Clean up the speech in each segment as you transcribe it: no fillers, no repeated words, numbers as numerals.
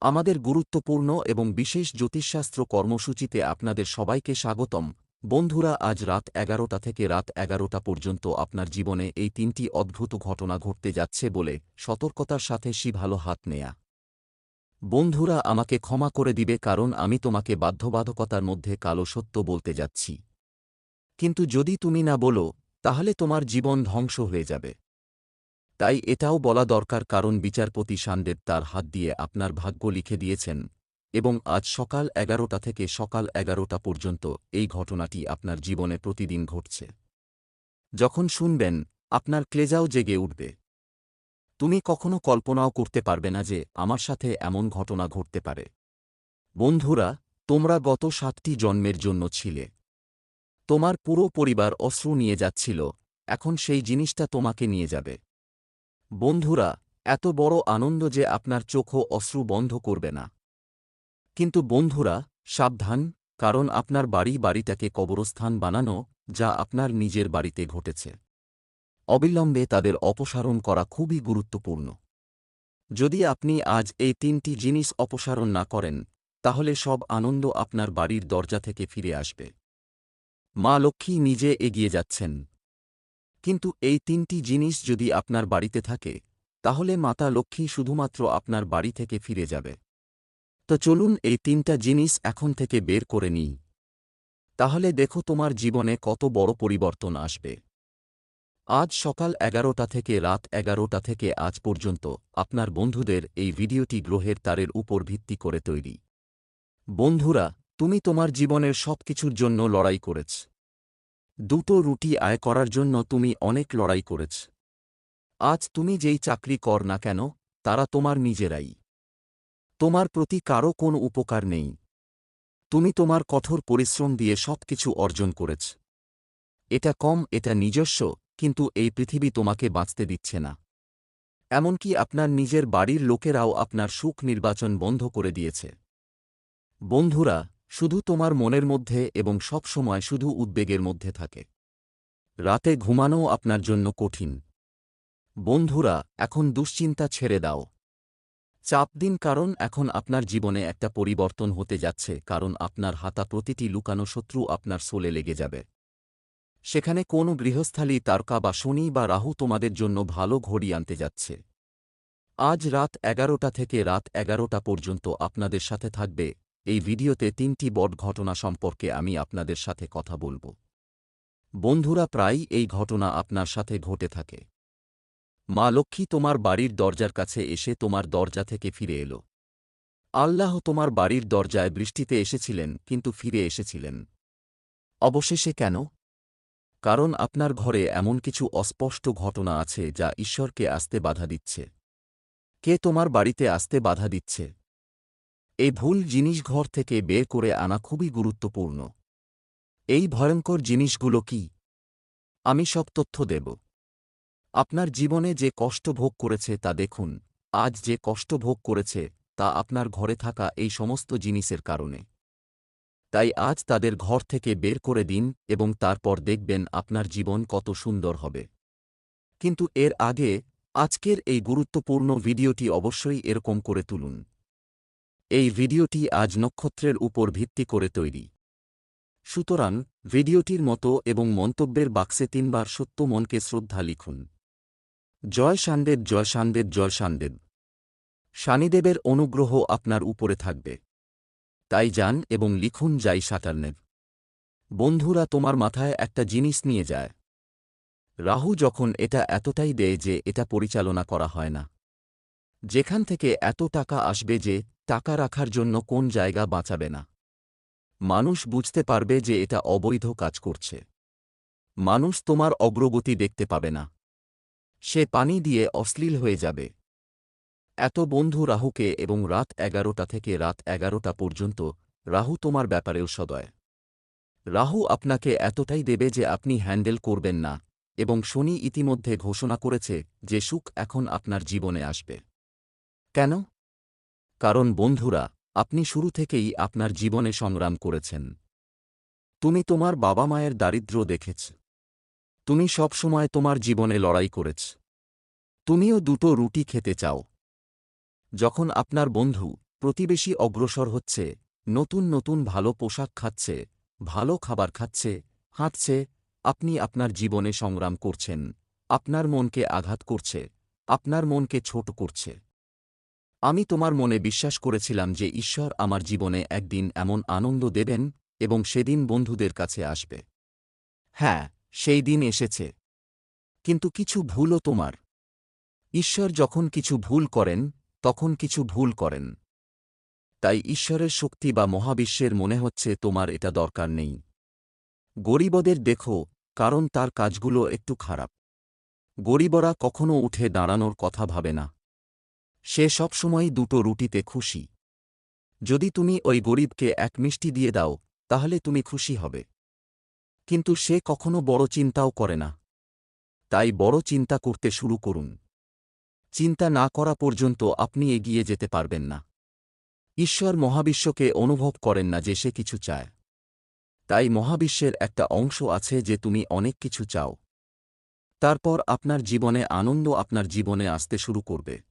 আমাদের গুরুত্বপূর্ণ এবং বিশেষ জ্যোতিষশাস্ত্র কর্মসূচিতে আপনাদের সবাইকে স্বাগতম। বন্ধুরা, আজ রাত 11টা থেকে রাত 11টা পর্যন্ত আপনার জীবনে এই 3টি অদ্ভুত ঘটনা ঘটতে যাচ্ছে বলে সতর্কতার সাথে ভালো হাত নেয়া। বন্ধুরা, আমাকে ক্ষমা করে দিবে কারণ আমি তোমাকে বাধ্যবাধকতার মধ্যে কালো সত্য বলতে যাচ্ছি। কিন্তু যদি তুমি না বলো, তাহলে তোমার জীবন ধ্বংস হয়ে যাবে। তাই এটাও বলা দরকার কারণ বিচারপতি সান্দেব তার হাত দিয়ে আপনার ভাগ্য লিখে দিয়েছেন এবং আজ সকাল 11টা থেকে সকাল 11টা পর্যন্ত এই ঘটনাটি আপনার জীবনে প্রতিদিন ঘটছে। যখন শুনবেন, আপনার কলেজাও জেগে উঠবে। তুমি কখনো কল্পনাও করতে পারবে না যে আমার সাথে এমন ঘটনা ঘটতে পারে। বন্ধুরা, তোমরা গত 7টি জন্মের জন্য ছিলে। তোমার পুরো পরিবার অশ্রু নিয়ে যাচ্ছিল, এখন সেই জিনিসটা তোমাকে নিয়ে যাবে। বন্ধুরা, এত বড় আনন্দ যে আপনার চোখও অশ্রু বন্ধ করবে না। কিন্তু বন্ধুরা, সাবধান, কারণ আপনার বাড়িটাকে কবরস্থান বানানো, যা আপনার নিজের বাড়িতে ঘটেছে। অবিলম্বে তাদের অপসারণ করা খুবই গুরুত্বপূর্ণ। যদি আপনি আজ এই 3টি জিনিস অপসারণ না করেন, তাহলে সব আনন্দ আপনার বাড়ির দরজা থেকে ফিরে আসবে। মা লক্ষ্মী নিজে এগিয়ে যাচ্ছেন। কিন্তু এই 3টি জিনিস যদি আপনার বাড়িতে থাকে, তাহলে মাতা লক্ষ্মী শুধুমাত্র আপনার বাড়ি থেকে ফিরে যাবে। তো চলুন এই 3টা জিনিস এখন থেকে বের করে নিই। তাহলে দেখো তোমার জীবনে কত বড় পরিবর্তন আসবে। আজ সকাল 11টা থেকে রাত 11টা থেকে আজ পর্যন্ত আপনার বন্ধুদের এই ভিডিওটি গ্রহের তারের উপর ভিত্তি করে তৈরি। বন্ধুরা, তুমি তোমার জীবনের সবকিছুর জন্য লড়াই করেছ। দুটো রুটি আয় করার জন্য তুমি অনেক লড়াই করেছ। আজ তুমি যেই চাকরি কর না কেন, তারা তোমার নিজেরাই। তোমার প্রতি কারও কোনো উপকার নেই। তুমি তোমার কঠোর পরিশ্রম দিয়ে সবকিছু অর্জন করেছ। এটা কম, এটা নিজস্ব, কিন্তু এই পৃথিবী তোমাকে বাঁচতে দিচ্ছে না। এমনকি আপনার নিজের বাড়ির লোকেরাও আপনার সুখ নির্বাচন বন্ধ করে দিয়েছে। বন্ধুরা, শুধু তোমার মনের মধ্যে এবং সব সময় শুধু উদ্বেগের মধ্যে থাকে। রাতে ঘুমানোও আপনার জন্য কঠিন। বন্ধুরা, এখন দুশ্চিন্তা ছেড়ে দাও। চাপ দিন কারণ এখন আপনার জীবনে একটা পরিবর্তন হতে যাচ্ছে কারণ আপনার হাতা প্রতিটি লুকানো শত্রু আপনার সোলে লেগে যাবে। সেখানে কোনো গৃহস্থালী তারকা বা শনি বা রাহু তোমাদের জন্য ভালো ঘড়ি আনতে যাচ্ছে। আজ রাত 11টা থেকে রাত 11টা পর্যন্ত আপনাদের সাথে থাকবে। এই ভিডিওতে 3টি বড় ঘটনা সম্পর্কে আমি আপনাদের সাথে কথা বলবো। বন্ধুরা, প্রায়ই এই ঘটনা আপনার সাথে ঘটে থাকে। মা লক্ষ্মী তোমার বাড়ির দরজার কাছে এসে তোমার দরজা থেকে ফিরে এলো। আল্লাহ তোমার বাড়ির দরজায় বৃষ্টিতে এসেছিলেন কিন্তু ফিরে এসেছিলেন অবশেষে। কেন? কারণ আপনার ঘরে এমন কিছু অস্পষ্ট ঘটনা আছে যা ঈশ্বরকে আসতে বাধা দিচ্ছে। কে তোমার বাড়িতে আসতে বাধা দিচ্ছে? এই ভুল জিনিস ঘর থেকে বের করে আনা খুবই গুরুত্বপূর্ণ। এই ভয়ঙ্কর জিনিসগুলো কি? আমি সব তথ্য দেব। আপনার জীবনে যে কষ্ট ভোগ করেছে তা দেখুন। আজ যে কষ্ট ভোগ করেছে তা আপনার ঘরে থাকা এই সমস্ত জিনিসের কারণে। তাই আজ তাদের ঘর থেকে বের করে দিন এবং তারপর দেখবেন আপনার জীবন কত সুন্দর হবে। কিন্তু এর আগে আজকের এই গুরুত্বপূর্ণ ভিডিওটি অবশ্যই এরকম করে তুলুন। এই ভিডিওটি আজ নক্ষত্রের উপর ভিত্তি করে তৈরি। সুতরাং ভিডিওটির মতো এবং মন্তব্যের বাক্সে 3বার সত্য মনকে শ্রদ্ধা লিখুন। জয় শানদেব, জয় শানদেব, জয় শানদেব। শানিদেবের অনুগ্রহ আপনার উপরে থাকবে। তাই যান এবং লিখুন জয় সাটারনেব। বন্ধুরা, তোমার মাথায় একটা জিনিস নিয়ে যায়। রাহু যখন এটা এতটাই দেয় যে এটা পরিচালনা করা হয় না। যেখান থেকে এত টাকা আসবে যে টাকা রাখার জন্য কোন জায়গা বাঁচাবে না। মানুষ বুঝতে পারবে যে এটা অবৈধ কাজ করছে। মানুষ তোমার অগ্রগতি দেখতে পাবে না। সে পানি দিয়ে অশ্লীল হয়ে যাবে। এত বন্ধু রাহুকে এবং রাত 11টা থেকে রাত 11টা পর্যন্ত রাহু তোমার ব্যাপারেও সদয়। রাহু আপনাকে এতটাই দেবে যে আপনি হ্যান্ডেল করবেন না এবং শনি ইতিমধ্যে ঘোষণা করেছে যে সুখ এখন আপনার জীবনে আসবে। কেন? কারণ বন্ধুরা, আপনি শুরু থেকেই আপনার জীবনে সংগ্রাম করেছেন। তুমি তোমার বাবা মায়ের দারিদ্র্য দেখেছ। তুমি সব সময় তোমার জীবনে লড়াই করেছ। তুমিও দুটো রুটি খেতে চাও। যখন আপনার বন্ধু প্রতিবেশী অগ্রসর হচ্ছে, নতুন নতুন ভালো পোশাক খাচ্ছে, ভালো খাবার খাচ্ছে, হাঁটছে, আপনি আপনার জীবনে সংগ্রাম করছেন, আপনার মনকে আঘাত করছে, আপনার মনকে ছোট করছে। আমি তোমার মনে বিশ্বাস করেছিলাম যে ঈশ্বর আমার জীবনে একদিন এমন আনন্দ দেবেন এবং সেদিন বন্ধুদের কাছে আসবে। হ্যাঁ, সেই দিন এসেছে। কিন্তু কিছু ভুলও তোমার। ঈশ্বর যখন কিছু ভুল করেন, তখন কিছু ভুল করেন। তাই ঈশ্বরের শক্তি বা মহাবিশ্বের মনে হচ্ছে তোমার এটা দরকার নেই। গরিবদের দেখো, কারণ তার কাজগুলো একটু খারাপ। গরিবরা কখনো উঠে দাঁড়ানোর কথা ভাবে না। সে সবসময় দুটো রুটিতে খুশি। যদি তুমি ওই গরিবকে এক মিষ্টি দিয়ে দাও, তাহলে তুমি খুশি হবে। কিন্তু সে কখনো বড় চিন্তাও করে না। তাই বড় চিন্তা করতে শুরু করুন। চিন্তা না করা পর্যন্ত আপনি এগিয়ে যেতে পারবেন না। ঈশ্বর মহাবিশ্বকে অনুভব করেন না যে সে কিছু চায়। তাই মহাবিশ্বের একটা অংশ আছে যে তুমি অনেক কিছু চাও। তারপর আপনার জীবনে আনন্দ আপনার জীবনে আসতে শুরু করবে।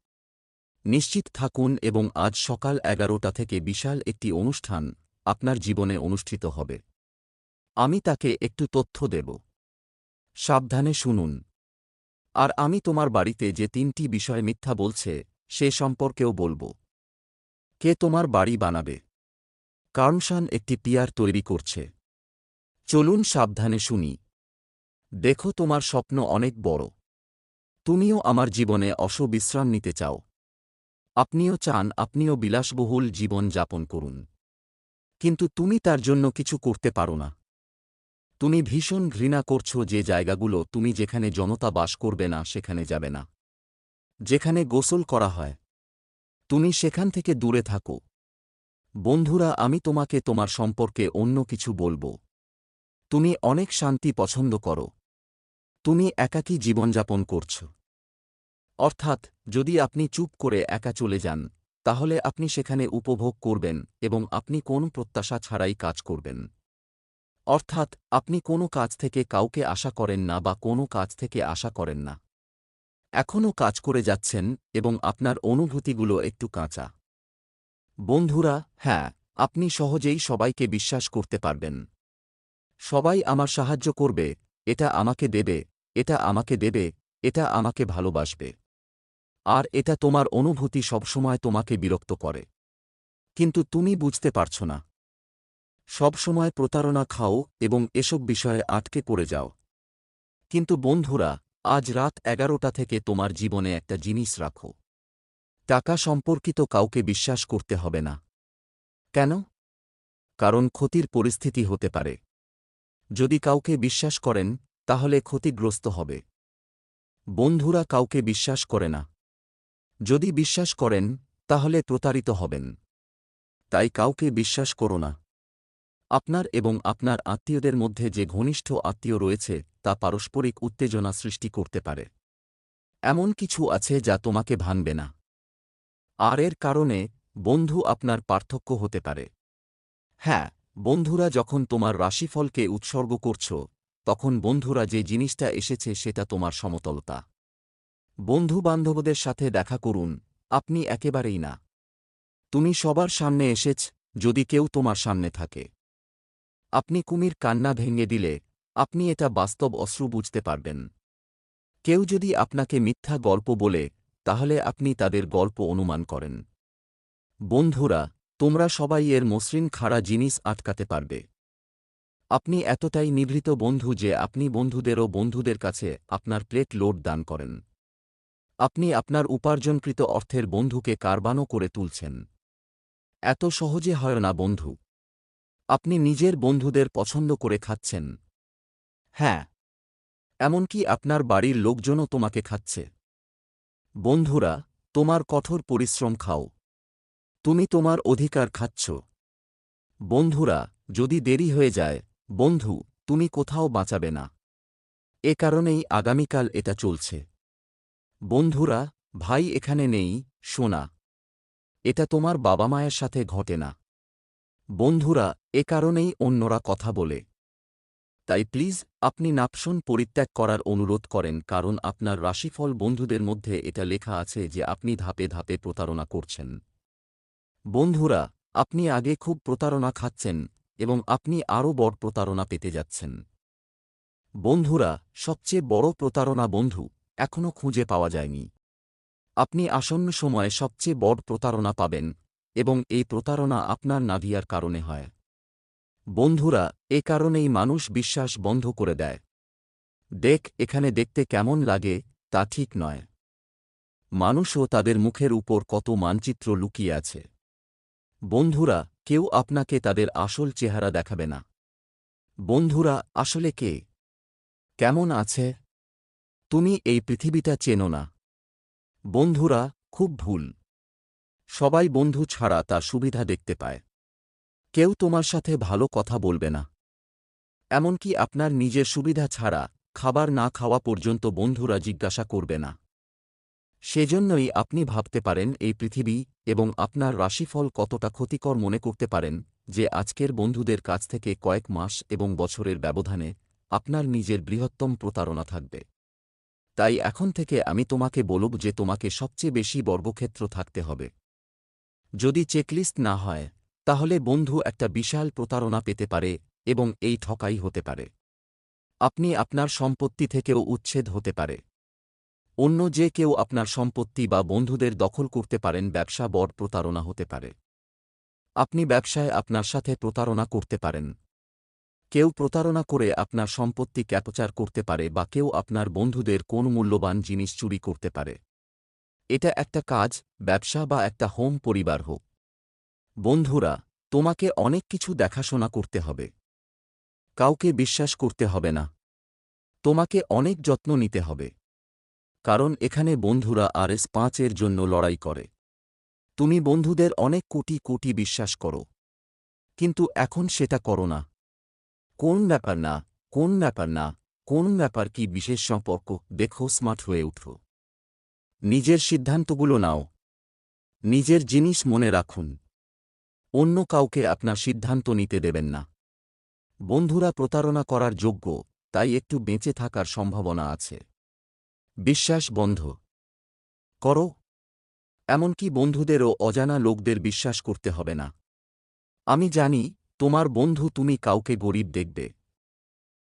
নিশ্চিত থাকুন এবং আজ সকাল 11টা থেকে বিশাল একটি অনুষ্ঠান আপনার জীবনে অনুষ্ঠিত হবে। আমি তাকে একটু তথ্য দেব। সাবধানে শুনুন। আর আমি তোমার বাড়িতে যে 3টি বিষয় মিথ্যা বলছে সে সম্পর্কেও বলবো। কে তোমার বাড়ি বানাবে? কার্নশান একটি পিয়ার তৈরি করছে। চলুন সাবধানে শুনি। দেখো, তোমার স্বপ্ন অনেক বড়। তুমিও আমার জীবনে বিশ্রাম নিতে চাও। আপনিও চান আপনিও বিলাসবহুল জীবন যাপন করুন। কিন্তু তুমি তার জন্য কিছু করতে পারো না। তুমি ভীষণ ঘৃণা করছো যে জায়গাগুলো তুমি যেখানে জনতা বাস করবে না সেখানে যাবে না। যেখানে গোসল করা হয়, তুমি সেখান থেকে দূরে থাকো। বন্ধুরা, আমি তোমাকে তোমার সম্পর্কে অন্য কিছু বলবো। তুমি অনেক শান্তি পছন্দ করো। তুমি একাকী জীবনযাপন করছ। অর্থাৎ, যদি আপনি চুপ করে একা চলে যান, তাহলে আপনি সেখানে উপভোগ করবেন এবং আপনি কোনো প্রত্যাশা ছাড়াই কাজ করবেন। অর্থাৎ, আপনি কোনো কাজ থেকে কাউকে আশা করেন না বা কোনো কাজ থেকে আশা করেন না। এখনও কাজ করে যাচ্ছেন এবং আপনার অনুভূতিগুলো একটু কাঁচা। বন্ধুরা, হ্যাঁ, আপনি সহজেই সবাইকে বিশ্বাস করতে পারবেন। সবাই আমার সাহায্য করবে, এটা আমাকে দেবে, এটা আমাকে দেবে, এটা আমাকে ভালোবাসবে। আর এটা তোমার অনুভূতি সবসময় তোমাকে বিরক্ত করে। কিন্তু তুমি বুঝতে পারছ না। সবসময় প্রতারণা খাও এবং এসব বিষয়ে আটকে পড়ে যাও। কিন্তু বন্ধুরা, আজ রাত 11টা থেকে তোমার জীবনে একটা জিনিস রাখো। টাকা সম্পর্কিত কাউকে বিশ্বাস করতে হবে না। কেন? কারণ ক্ষতির পরিস্থিতি হতে পারে। যদি কাউকে বিশ্বাস করেন, তাহলে ক্ষতিগ্রস্ত হবে। বন্ধুরা কাউকে বিশ্বাস করে না। যদি বিশ্বাস করেন, তাহলে প্রতারিত হবেন। তাই কাউকে বিশ্বাস করো না। আপনার এবং আপনার আত্মীয়দের মধ্যে যে ঘনিষ্ঠ আত্মীয় রয়েছে তা পারস্পরিক উত্তেজনা সৃষ্টি করতে পারে। এমন কিছু আছে যা তোমাকে ভাঙবে না। আর এর কারণে বন্ধু আপনার পার্থক্য হতে পারে। হ্যাঁ, বন্ধুরা যখন তোমার রাশিফলকে উৎসর্গ করছ, তখন বন্ধুরা যে জিনিসটা এসেছে সেটা তোমার সমতলতা। বন্ধু-বান্ধবদের সাথে দেখা করুন, আপনি একেবারেই না। তুমি সবার সামনে এসেছ, যদি কেউ তোমার সামনে থাকে। আপনি কুমির কান্না ভেঙে দিলে, আপনি এটা বাস্তব অশ্রু বুঝতে পারবেন। কেউ যদি আপনাকে মিথ্যা গল্প বলে, তাহলে আপনি তাদের গল্প অনুমান করেন। বন্ধুরা, তোমরা সবাই এর মসৃণ খাড়া জিনিস আটকাতে পারবে। আপনি এতটাই নিভৃত বন্ধু যে আপনি বন্ধুদেরও বন্ধুদের কাছে আপনার প্লেট লোড দান করেন। আপনি আপনার উপার্জনকৃত অর্থের বন্ধুকে কারবানো করে তুলছেন। এত সহজে হয় না বন্ধু। আপনি নিজের বন্ধুদের পছন্দ করে খাচ্ছেন। হ্যাঁ, এমনকি আপনার বাড়ির লোকজনও তোমাকে খাচ্ছে। বন্ধুরা, তোমার কঠোর পরিশ্রম খাও। তুমি তোমার অধিকার খাচ্ছ। বন্ধুরা, যদি দেরি হয়ে যায়, বন্ধু, তুমি কোথাও বাঁচাবে না। এ কারণেই আগামীকাল এটা চলছে। বন্ধুরা, ভাই এখানে নেই, সোনা। এটা তোমার বাবা মায়ের সাথে ঘটে না। বন্ধুরা, এ কারণেই অন্যরা কথা বলে। তাই প্লিজ আপনি নাপশন পরিত্যাগ করার অনুরোধ করেন, কারণ আপনার রাশিফল বন্ধুদের মধ্যে এটা লেখা আছে যে আপনি ধাপে ধাপে প্রতারণা করছেন। বন্ধুরা, আপনি আগে খুব প্রতারণা খাচ্ছেন এবং আপনি আরও বড় প্রতারণা পেতে যাচ্ছেন। বন্ধুরা, সবচেয়ে বড় প্রতারণা বন্ধু এখনও খুঁজে পাওয়া যায়নি। আপনি আসন্ন সময়ে সবচেয়ে বড় প্রতারণা পাবেন এবং এই প্রতারণা আপনার নাভিয়ার কারণে হয়। বন্ধুরা, এ কারণেই মানুষ বিশ্বাস বন্ধ করে দেয়। দেখ, এখানে দেখতে কেমন লাগে তা ঠিক নয়। মানুষও তাদের মুখের উপর কত মানচিত্র লুকিয়ে আছে। বন্ধুরা, কেউ আপনাকে তাদের আসল চেহারা দেখাবে না। বন্ধুরা আসলে কে, কেমন আছে, তুমি এই পৃথিবীটা চেনো না। বন্ধুরা, খুব ভুল। সবাই বন্ধু ছাড়া তার সুবিধা দেখতে পায়। কেউ তোমার সাথে ভালো কথা বলবে না। এমনকি আপনার নিজের সুবিধা ছাড়া খাবার না খাওয়া পর্যন্ত বন্ধুরা জিজ্ঞাসা করবে না। সেজন্যই আপনি ভাবতে পারেন এই পৃথিবী এবং আপনার রাশিফল কতটা ক্ষতিকর মনে করতে পারেন যে আজকের বন্ধুদের কাছ থেকে কয়েক মাস এবং বছরের ব্যবধানে আপনার নিজের বৃহত্তম প্রতারণা থাকবে। তাই এখন থেকে আমি তোমাকে বলব যে তোমাকে সবচেয়ে বেশি বর্গক্ষেত্র থাকতে হবে। যদি চেকলিস্ট না হয়, তাহলে বন্ধু একটা বিশাল প্রতারণা পেতে পারে এবং এই ঠকাই হতে পারে। আপনি আপনার সম্পত্তি থেকেও উচ্ছেদ হতে পারে। অন্য যে কেউ আপনার সম্পত্তি বা বন্ধুদের দখল করতে পারেন। ব্যবসা বড় প্রতারণা হতে পারে। আপনি ব্যবসায় আপনার সাথে প্রতারণা করতে পারেন। কেউ প্রতারণা করে আপনার সম্পত্তি ক্যাপচার করতে পারে বা কেউ আপনার বন্ধুদের কোন মূল্যবান জিনিস চুরি করতে পারে। এটা একটা কাজ, ব্যবসা বা একটা হোম পরিবার হোক। বন্ধুরা, তোমাকে অনেক কিছু দেখাশোনা করতে হবে। কাউকে বিশ্বাস করতে হবে না। তোমাকে অনেক যত্ন নিতে হবে। কারণ এখানে বন্ধুরা RS5 এর জন্য লড়াই করে। তুমি বন্ধুদের অনেক কোটি কোটি বিশ্বাস করো, কিন্তু এখন সেটা করো না। কোন ব্যাপার না, কোন ব্যাপার না, কোন ব্যাপার কি বিশেষ সম্পর্ক, দেখো স্মার্ট হয়ে উঠো। নিজের সিদ্ধান্তগুলো নাও। নিজের জিনিস মনে রাখুন। অন্য কাউকে আপনার সিদ্ধান্ত নিতে দেবেন না। বন্ধুরা প্রতারণা করার যোগ্য, তাই একটু বেঁচে থাকার সম্ভাবনা আছে। বিশ্বাস বন্ধ করো। এমনকি বন্ধুদেরও অজানা লোকদের বিশ্বাস করতে হবে না। আমি জানি তোমার বন্ধু তুমি কাউকে গরিব দেখবে।